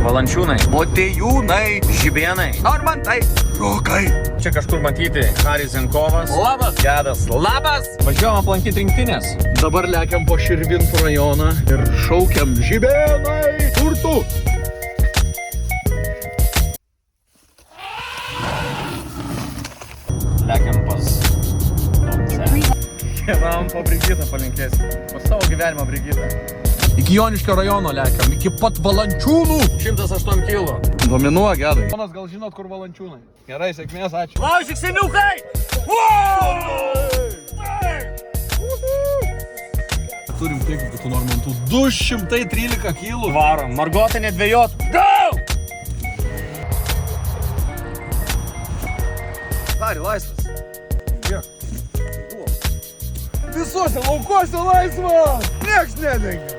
Valančiūnai. Motiejūnai. Žibėnai. Normantai. Rokai. Čia kažkur matyti Haris Zenkovas. Labas. Gedas. Labas. Važiuojam aplankyti rinktinės. Dabar lekiam po Širvintų rajoną ir šaukiam žibėnai turtų. Lekiam pas Tomce. Vienam po Brigitą palinkėsim. Po savo gyvenimą Brigitą. Iki Joniškio rajono lekiam, iki pat Valančiūnų. 108 kilo. Dominuoja, Gedai. Ponas, gal žinot, kur Valančiūnai? Gerai, sėkmės, ačiū. Laužyk seniukai! Turim kiek tų Normantų? 213 kilų. Varom. Margotą nedvėjot. Go! Hari, laisvas. Visuose laukuose laisva! Nieks nedengia.